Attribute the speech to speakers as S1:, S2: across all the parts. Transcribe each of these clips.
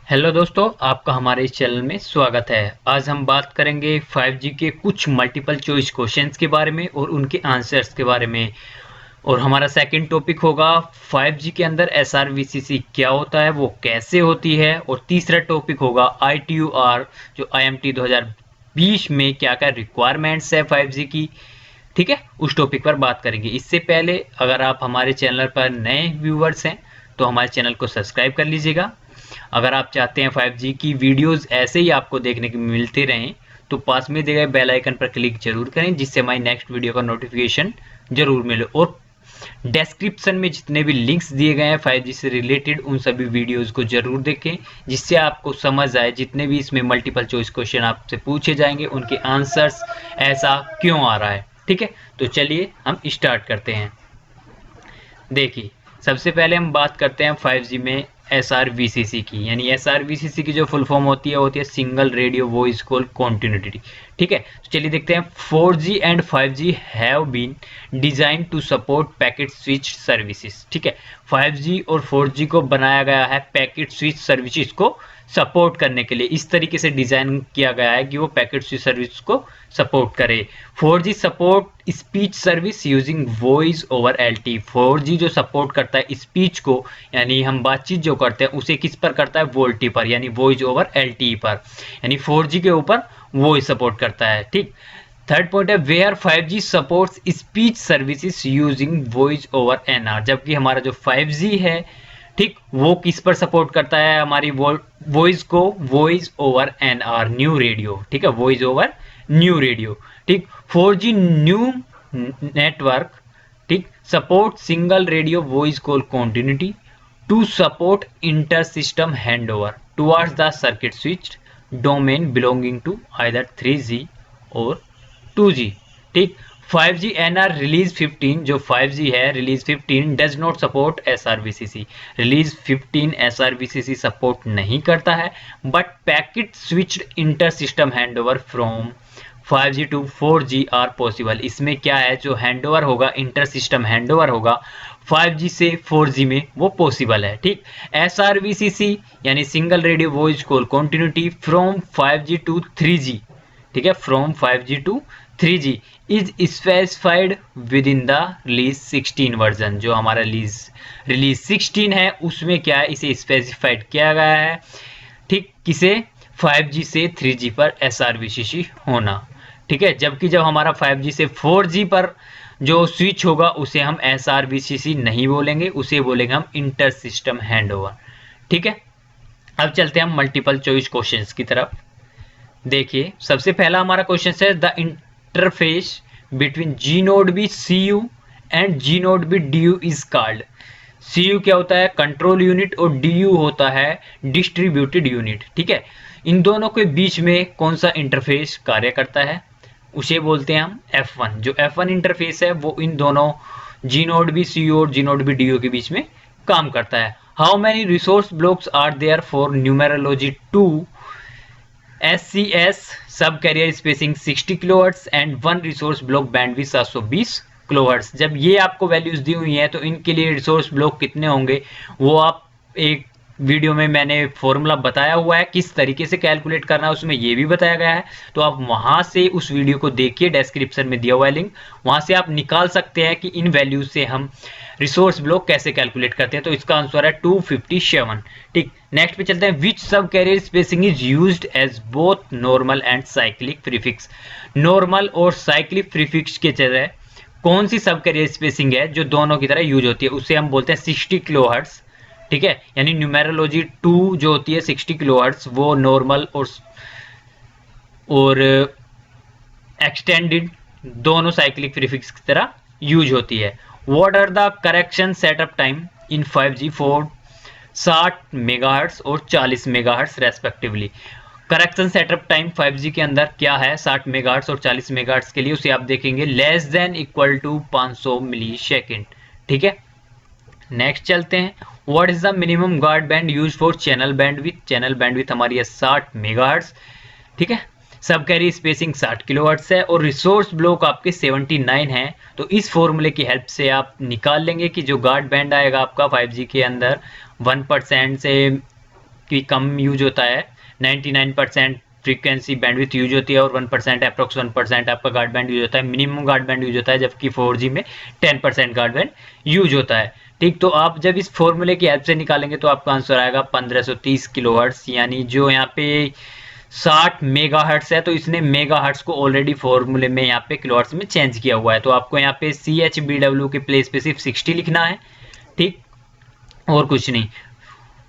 S1: Hello दोस्तों, आपका हमारे इस चैनल में स्वागत है। आज हम बात करेंगे 5G के कुछ मल्टीपल चॉइस क्वेश्चंस के बारे में और उनके आंसर्स के बारे में। और हमारा सेकंड टॉपिक होगा 5G के अंदर SRVCC क्या होता है, वो कैसे होती है। और तीसरा टॉपिक होगा ITU-R जो IMT 2020 में क्या क्या रिक्वायरमेंट्स है 5G की। ठीक है, उस टॉपिक पर बात करेंगे। इससे पहले अगर आप हमारे चैनल पर नए व्यूवर्स हैं तो हमारे चैनल को सब्सक्राइब कर लीजिएगा। अगर आप चाहते हैं 5G की वीडियोस ऐसे ही आपको देखने को मिलते रहें तो पास में दिए गए बेल आइकन पर क्लिक जरूर करें, जिससे हमारी नेक्स्ट वीडियो का नोटिफिकेशन जरूर मिले। और डिस्क्रिप्शन में जितने भी लिंक्स दिए गए हैं 5G से रिलेटेड, उन सभी वीडियोस को जरूर देखें, जिससे आपको समझ आए जितने भी इसमें मल्टीपल चॉइस क्वेश्चन आपसे पूछे जाएंगे उनके आंसर्स ऐसा क्यों आ रहा है। ठीक है, तो चलिए हम स्टार्ट करते हैं। देखिए, सबसे पहले हम बात करते हैं 5G में SRVCC की। यानी SRVCC की जो फुल फॉर्म होती है single radio voice call continuity. ठीक है, तो चलिए देखते हैं। 4G and 5G have been design to support packet switch services. ठीक है, 5G और 4G को बनाया गया है पैकेट स्विच सर्विसेज को सपोर्ट करने के लिए। इस तरीके से डिजाइन किया गया है कि वो पैकेट स्विच सर्विस को सपोर्ट करे। 4G support speech service using voice over LTE। 4G जो सपोर्ट करता है स्पीच को, यानी हम बातचीत जो करते हैं उसे किस पर करता है, वोल्टी पर, यानी वॉइस ओवर LTE पर। यानी 4G के ऊपर वॉइस सपोर्ट करता है। ठीक, थर्ड पॉइंट है where 5G supports speech services using voice over NR। जबकि हमारा जो 5G है, ठीक, वो किस पर सपोर्ट करता है, हमारी वॉइस को voice over NR new radio. ठीक है, वॉइस ओवर न्यू रेडियो। ठीक, 4G न्यू नेटवर्क, ठीक, support single radio voice call continuity to support inter system handover towards the circuit switch domain belonging to either 3G और 2G। ठीक, 5G NR release 15 जो 5G है release 15 does not support SRVCC। Release 15 SRVCC support नहीं करता है, but packet switched inter system handover from 5G to 4G are possible. इसमें क्या है, जो हैंडओवर होगा, इंटर सिस्टम हैंडओवर होगा 5G से 4G में, वो पॉसिबल है। ठीक, SRVCC यानी single radio voice call continuity from 5G to 3G। ठीक है, from 5G to 3G is specified within the release 16 version. जो हमारा रिलीज 16 है उसमें क्या है, इसे स्पेसिफाइड किया गया है। ठीक, किसे, 5G से 3G पर SRVCC होना। ठीक है, जबकि जब हमारा 5G से 4G पर जो स्विच होगा उसे हम SRVCC नहीं बोलेंगे, उसे बोलेंगे हम इंटर सिस्टम हैंडओवर। ठीक है, अब चलते हैं हम मल्टीपल चॉइस क्वेश्चंस की तरफ। देखिए, सबसे पहला हमारा क्वेश्चन है the interface between G node B CU and G node B DU is called. CU क्या होता है, कंट्रोल यूनिट, और DU होता है डिस्ट्रीब्यूटेड यूनिट। ठीक है, इन दोनों के बीच में कौन सा इंटरफेस कार्य करता है, उसे बोलते हैं हम F1। जो F1 इंटरफेस है वो इन दोनों जी नोड बी CU और जी नोड बी DU के बीच में काम करता है। How many resource blocks are there for numerology 2 SCS sub carrier spacing 60 kilohertz and 1 resource block bandwidth 720 kilohertz. जब ये आपको वैल्यूज दी हुई हैं तो इनके लिए रिसोर्स ब्लॉक कितने होंगे वो आप एक वीडियो में मैंने फॉर्मूला बताया हुआ है, किस तरीके से कैलकुलेट करना है उसमें ये भी बताया गया है। तो आप वहां से उस वीडियो को देखिए, डिस्क्रिप्शन में दिया हुआ है लिंक, वहां से आप निकाल सकते हैं कि इन वैल्यूज से हम रिसोर्स ब्लॉक कैसे कैलकुलेट करते हैं। तो इसका आंसर है 257। ठीक, नेक्स्ट पे चलते हैं। Which sub carrier spacing is used as both normal and cyclic prefix. Normal और साइक्लिक प्रीफिक्स के तरह कौन सी सब कैरियर स्पेसिंग है जो दोनों की तरह यूज होती है, उसे हम बोलते हैं 60 किलोहर्ट्ज। ठीक है, यानी न्यूमेरोलॉजी 2 जो होती है 60 किलोहर्ट्ज, वो नॉर्मल और एक्सटेंडेड दोनों साइक्लिक प्रीफिक्स की तरह यूज होती है। What are the correction setup time in 5G for 60 megahertz और 40 megahertz respectively. Correction setup time 5G के अंदर क्या है, 60 मेगाहर्ट्ज और 40 मेगाहर्ट्ज के लिए, उसे आप देखेंगे less than equal to 500 millisecond. ठीक है, नेक्स्ट चलते हैं। What is the minimum guard band use for channel bandwidth. Channel bandwidth हमारी है 60 मेगाहर्ट्ज। ठीक है, सब कैरी स्पेसिंग 60 किलोहर्ट्ज है और रिसोर्स ब्लॉक आपके 79 है। तो इस फॉर्मूले की हेल्प से आप निकाल लेंगे कि जो गार्ड बैंड आएगा आपका 5G के अंदर 1% से की कम यूज होता है, 99% फ्रीक्वेंसी बैंडविथ यूज होती है और 1% अप्रोक्स 1% आपका गार्ड बैंड यूज होता है, मिनिमम गार्ड बैंड यूज होता है, जबकि 4G में 10% गार्ड बैंड यूज होता है। ठीक, तो आप जब इस फॉर्मूले की हेल्प से निकालेंगे तो आपका आंसर आएगा 1530 किलोहर्ट्ज, यानी जो यहाँ पे 60 मेगाहर्ट्ज है तो इसने मेगाहर्ट्ज को ऑलरेडी फॉर्मूले में यहाँ पे किलोहर्ट्ज में चेंज किया हुआ है। तो आपको यहाँ पे CHBW के प्लेस पे सिर्फ 60 लिखना है, ठीक, और कुछ नहीं।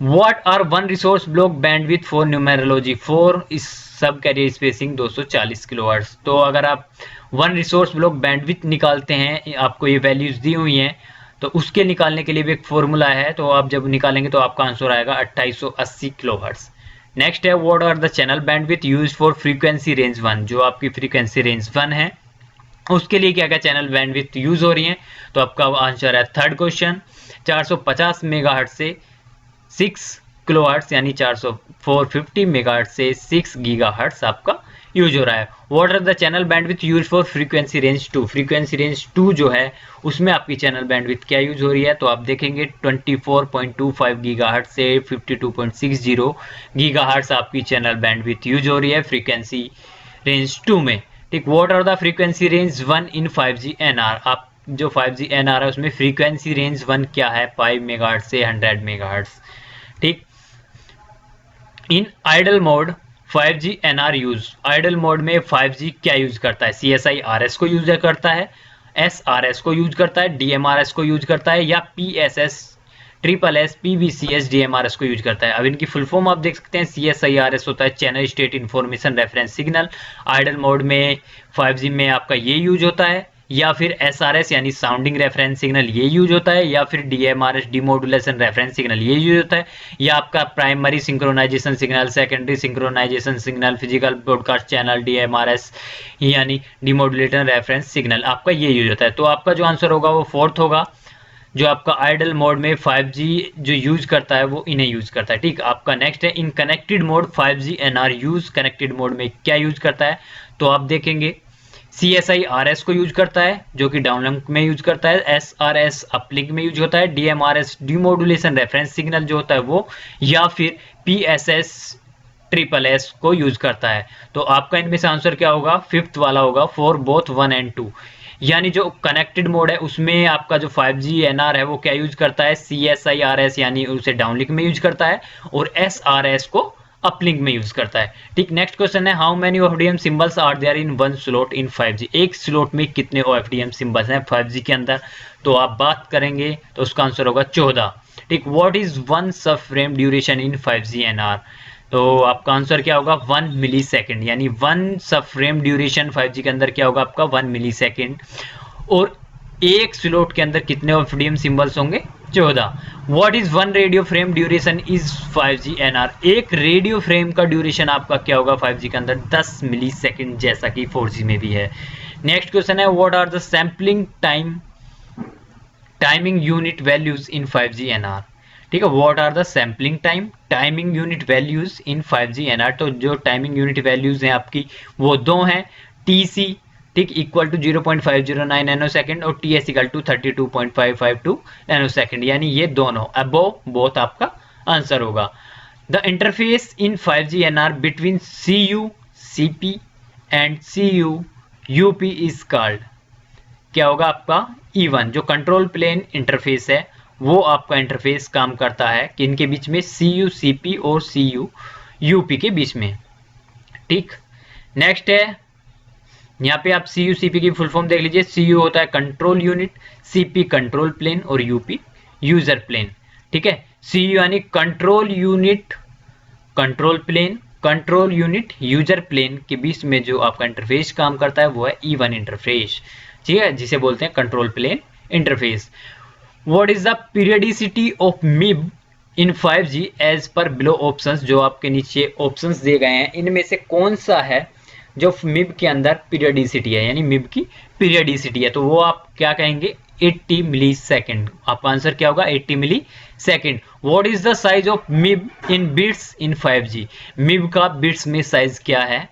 S1: What are one resource block bandwidth for numerology? 4 इस सब कैरियर स्पेसिंग 240 किलोहर्ट्ज। तो अगर आप वन रिसोर्स ब्लॉक बैंडविथ निकालते हैं, आपको ये वैल्यूज दी हुई हैं, तो उसके निकालने के लिए भी एक फॉर्मूला है, तो आप जब निकालेंगे तो आपका आंसर आएगा 2880 किलोहर्ट्ज। नेक्स्ट है what are the channel bandwidth use for frequency range 1, जो आपकी फ्रीक्वेंसी रेंज 1 है उसके लिए क्या क्या चैनल बैंडविथ यूज हो रही है। तो आपका आंसर है थर्ड क्वेश्चन 450 मेगाहर्ट्ज से 6 किलोहर्ट्ज, यानी 450 मेगाहर्ट्ज से 6 गीगाहर्ट्ज आपका यूज हो रहा है। What are the channel bandwidth use for frequency range 2, frequency range 2 जो है उसमें आपकी चैनल बैंडविथ क्या यूज हो रही है। तो आप देखेंगे 24.25 गीगाहर्ट्ज से 52.60 गीगाहर्ट्ज आपकी चैनल बैंडविथ यूज हो रही है फ्रीक्वेंसी रेंज 2 में। ठीक, what are the frequency range 1 in 5G NR, आप जो 5G NR है उसमें फ्रीक्वेंसी रेंज 1 क्या है, 5 मेगाहर्ट्ज से 100 मेगाहर्ट्ज। ठीक, in idle mode 5G NR use, idle mode में 5G क्या यूज करता है, CSI-RS को यूज करता है, SRS को यूज करता है, DMRS को यूज करता है, या PSS SSS PBCS DMRS को यूज करता है। अब इनकी फुल फॉर्म आप देख सकते हैं, CSI-RS होता है channel state information reference signal, idle mode में 5G में आपका ये यूज होता है, या फिर SRS यानी साउंडिंग रेफरेंस सिग्नल ये यूज होता है, या फिर DMRS डिमोडुलेशन रेफरेंस सिग्नल ये यूज होता है, या आपका primary synchronisation signal, secondary synchronisation signal, physical broadcast channel DMRS यानी डिमोडुलेशन रेफरेंस सिग्नल, आपका ये यूज होता है। तो आपका जो आंसर होगा वो फोर्थ होगा, जो आपका आइडल मोड में 5G जो यूज करता है वो इन्हें यूज करता है। ठीक, आपका नेक्स्ट है in connected mode 5G NR use, connected mode में क्या यूज करता है। तो आप देखेंगे CSI-RS को यूज करता है जो कि डाउनलिंक में यूज करता है, SRS अपलिंक में यूज होता है, DMRS डिमोडुलेशन रेफरेंस सिग्नल जो होता है वो, या फिर PSS SSS को यूज करता है। तो आपका इनमें से आंसर क्या होगा, फिफ्थ वाला होगा फॉर बोथ 1 एंड 2, यानी जो कनेक्टेड मोड है उसमें आपका जो 5G NR है वो क्या यूज करता है, CSI-RS यानी उसे डाउनलिंक में यूज करता है, और SRS को अपलिंक में यूज करता है। ठीक, नेक्स्ट क्वेश्चन है how many OFDM symbols are there in one slot in 5G, एक स्लॉट में कितने OFDM सिंबल्स हैं 5G के अंदर। तो आप बात करेंगे तो उसका आंसर होगा 14। ठीक, व्हाट इज वन सब फ्रेम ड्यूरेशन इन 5G NR, तो आपका आंसर क्या होगा 1 मिली सेकेंड, यानी वन सब फ्रेम ड्यूरेशन 5G के अंदर क्या होगा आपका 1 मिली सेकेंड, और एक स्लॉट के अंदर कितने OFDM सिंबल्स होंगे 14। What is one radio frame duration is 5G NR, एक रेडियो फ्रेम का ड्यूरेशन आपका क्या होगा 5G के अंदर 10 मिली सेकेंड, जैसा कि 4G में भी है। नेक्स्ट क्वेश्चन है what are the sampling timing unit values in 5G NR। ठीक है, what are the sampling timing unit values in 5G NR, तो जो टाइमिंग यूनिट वैल्यूज हैं आपकी वो दो हैं, TC ठीक इक्वल टू 0.509 नैनो सेकेंड और TS equal to 32.552 nanosecond, यानी ये दोनों अबोव बोथ आपका आंसर होगा। The interface in 5G NR between CU CP and CU UP is called, क्या होगा आपका E1, जो कंट्रोल प्लेन इंटरफेस है वो आपका इंटरफेस काम करता है किनके बीच में, CU CP और CU UP के बीच में। ठीक, नेक्स्ट है यहाँ पे आप CU CP की फुल फॉर्म देख लीजिए, CU होता है control unit, CP control plane और UP यूजर प्लेन। ठीक है, CU यानी control unit control plane, control unit user plane के बीच में जो आपका इंटरफेस काम करता है वो है E1 इंटरफेस। ठीक है, जिसे बोलते हैं control plane interface. What is the periodicity of MIB in 5G as per below options, जो आपके नीचे ऑप्शंस दिए गए हैं इनमें से कौन सा है जो MIB के अंदर पीरियडिसिटी है, यानी MIB की पीरियडिसिटी है, तो वो आप क्या कहेंगे 80 मिली सेकेंड, आपका आंसर क्या होगा 80 millisecond. What is the size of MIB in bits in 5G, MIB का बिट्स में साइज क्या है।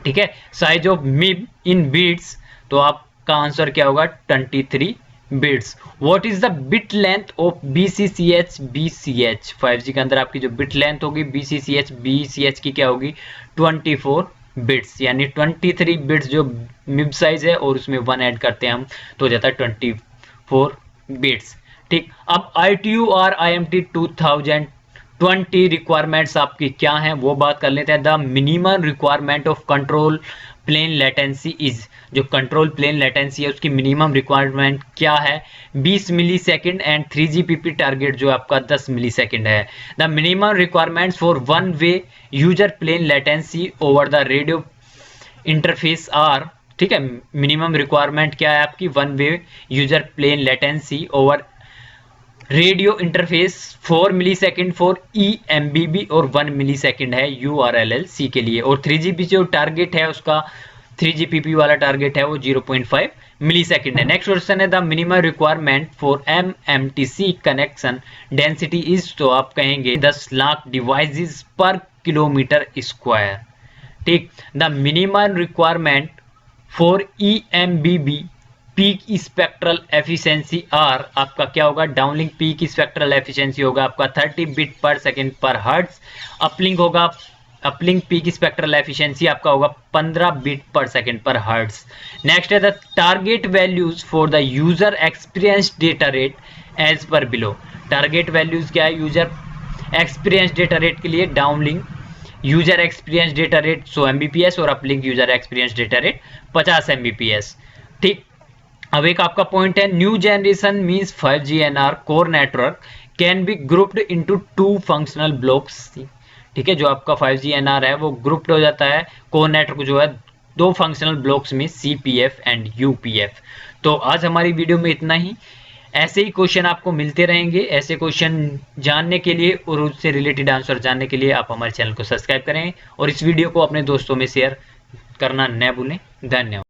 S1: ठीक है, size of MIB in bits, तो आपका आंसर क्या होगा 23 bits. What is the bit length of BCCH BCH? 5G के अंदर आपकी जो बिट लेंथ होगी BCCH BCH की क्या होगी? 24 बिट्स, यानी 23 बिट्स जो मिब साइज है और उसमें 1 ऐड करते हैं हम तो हो जाता है 24 बिट्स। ठीक, अब ITU और IMT 2020 रिक्वायरमेंट्स आपकी क्या हैं वो बात कर लेते हैं। The minimum requirement of control plane latency is, जो कंट्रोल प्लेन लेटेंसी है उसकी मिनिमम रिक्वायरमेंट क्या है? 20 मिली सेकेंड एंड 3GPP टारगेट जो आपका 10 मिली सेकेंड है। The minimum requirements for one way user plane latency over the radio interface are, ठीक है, मिनिमम रिक्वायरमेंट क्या है आपकी? One way user plane latency over radio interface 4 millisecond for EMBB और 1 मिली second है URLLC के लिए। और 3GP जो टारगेट है उसका 3GPP वाला टारगेट है वो 0.5 मिली सेकेंड है। नेक्स्ट क्वेश्चन है the minimum requirement for MMTC connection density is, तो आप कहेंगे 10 lakh devices per kilometre square. ठीक, the minimum requirement for EMBB peak spectral efficiency are आपका क्या होगा? डाउनलिंक पीक स्पेक्ट्रल एफिशिएंसी होगा आपका 30 bit per second per hertz. Uplink होगा, अपलिंक पीक स्पेक्ट्रल एफिशिएंसी आपका होगा 15 bit per second per hertz. Next है the target values for the user experience data rate as per below. Target values क्या है user experience data rate के लिए? Downlink user experience data rate 100 Mbps और uplink user experience data rate 50 Mbps। ठीक, अब एक आपका पॉइंट है new generation means 5G NR core network can be grouped into 2 functional blocks. ठीक है, जो आपका 5G NR है वो ग्रुप्ड हो जाता है कोर नेटवर्क जो है 2 फंक्शनल ब्लॉक्स में, CPF एंड UPF। तो आज हमारी वीडियो में इतना ही। ऐसे ही क्वेश्चन आपको मिलते रहेंगे। ऐसे क्वेश्चन जानने के लिए और उससे रिलेटेड आंसर जानने के लिए आप हमारे चैनल को सब्सक्राइब करें और इस वीडियो को अपने दोस्तों में शेयर करना न भूलें। धन्यवाद।